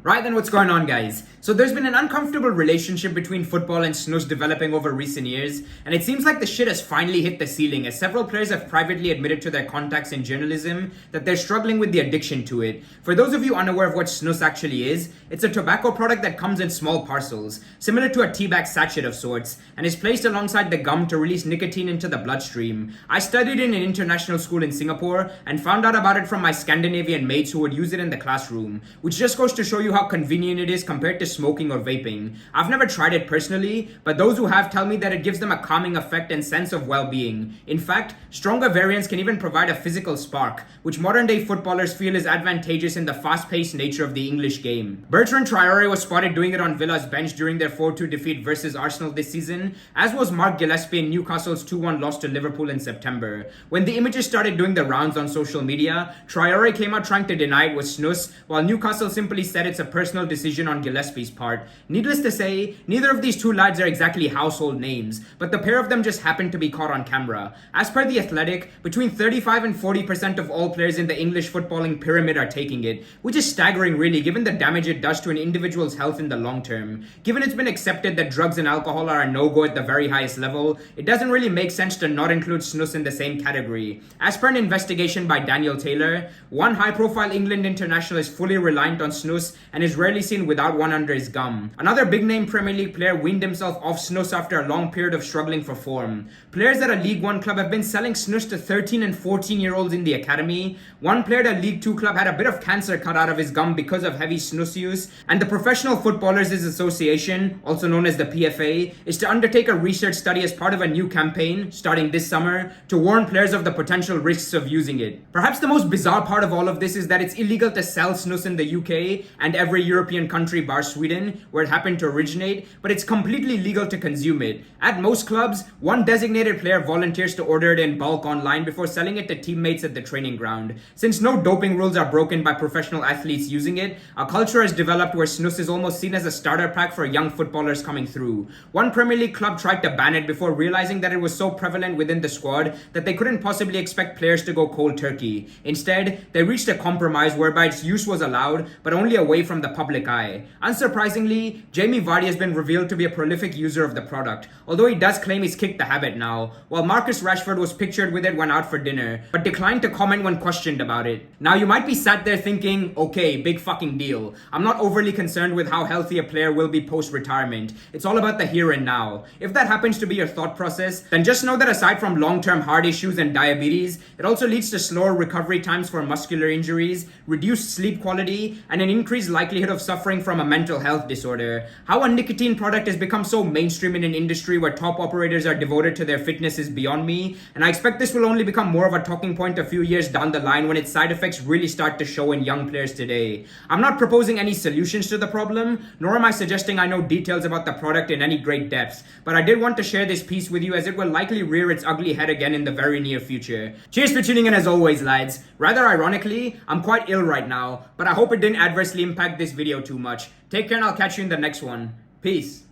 Right then, what's going on, guys? So there's been an uncomfortable relationship between football and snus developing over recent years, and it seems like the shit has finally hit the ceiling as several players have privately admitted to their contacts in journalism that they're struggling with the addiction to it. For those of you unaware of what snus actually is, it's a tobacco product that comes in small parcels, similar to a teabag sachet of sorts, and is placed alongside the gum to release nicotine into the bloodstream. I studied in an international school in Singapore and found out about it from my Scandinavian mates who would use it in the classroom, which just goes to show you how convenient it is compared to smoking or vaping. I've never tried it personally, but those who have tell me that it gives them a calming effect and sense of well-being. In fact, stronger variants can even provide a physical spark, which modern-day footballers feel is advantageous in the fast-paced nature of the English game. Bertrand Traore was spotted doing it on Villa's bench during their 4-2 defeat versus Arsenal this season, as was Mark Gillespie in Newcastle's 2-1 loss to Liverpool in September. When the images started doing the rounds on social media, Traore came out trying to deny it was snus, while Newcastle simply said it's a personal decision on Gillespie's part. Needless to say, neither of these two lads are exactly household names, but the pair of them just happened to be caught on camera. As per The Athletic, between 35 and 40% of all players in the English footballing pyramid are taking it, which is staggering really given the damage it does to an individual's health in the long term. Given it's been accepted that drugs and alcohol are a no-go at the very highest level, it doesn't really make sense to not include snus in the same category. As per an investigation by Daniel Taylor, one high-profile England international is fully reliant on snus and is rarely seen without one under his gum. Another big-name Premier League player weaned himself off snus after a long period of struggling for form. Players at a League One club have been selling snus to 13 and 14-year-olds in the academy. One player at a League Two club had a bit of cancer cut out of his gum because of heavy snus use, and the Professional Footballers Association, also known as the PFA, is to undertake a research study as part of a new campaign, starting this summer, to warn players of the potential risks of using it. Perhaps the most bizarre part of all of this is that it's illegal to sell snus in the UK and every European country bar Sweden, where it happened to originate, but it's completely legal to consume it. At most clubs, one designated player volunteers to order it in bulk online before selling it to teammates at the training ground. Since no doping rules are broken by professional athletes using it, a culture has developed where snus is almost seen as a starter pack for young footballers coming through. One Premier League club tried to ban it before realizing that it was so prevalent within the squad that they couldn't possibly expect players to go cold turkey. Instead, they reached a compromise whereby its use was allowed, but only away from the public eye. Unsurprisingly, Jamie Vardy has been revealed to be a prolific user of the product, although he does claim he's kicked the habit now, while Marcus Rashford was pictured with it when out for dinner, but declined to comment when questioned about it. Now you might be sat there thinking, okay, big fucking deal. I'm not overly concerned with how healthy a player will be post-retirement. It's all about the here and now. If that happens to be your thought process, then just know that aside from long-term heart issues and diabetes, it also leads to slower recovery times for muscular injuries, reduced sleep quality, and an increased likelihood of suffering from a mental health disorder. How a nicotine product has become so mainstream in an industry where top operators are devoted to their fitness is beyond me, and I expect this will only become more of a talking point a few years down the line when its side effects really start to show in young players today. I'm not proposing any solutions to the problem, nor am I suggesting I know details about the product in any great depth, but I did want to share this piece with you as it will likely rear its ugly head again in the very near future. Cheers for tuning in as always, lads. Rather ironically, I'm quite ill right now, but I hope it didn't adversely impact this video too much. Take care and I'll catch you in the next one. Peace.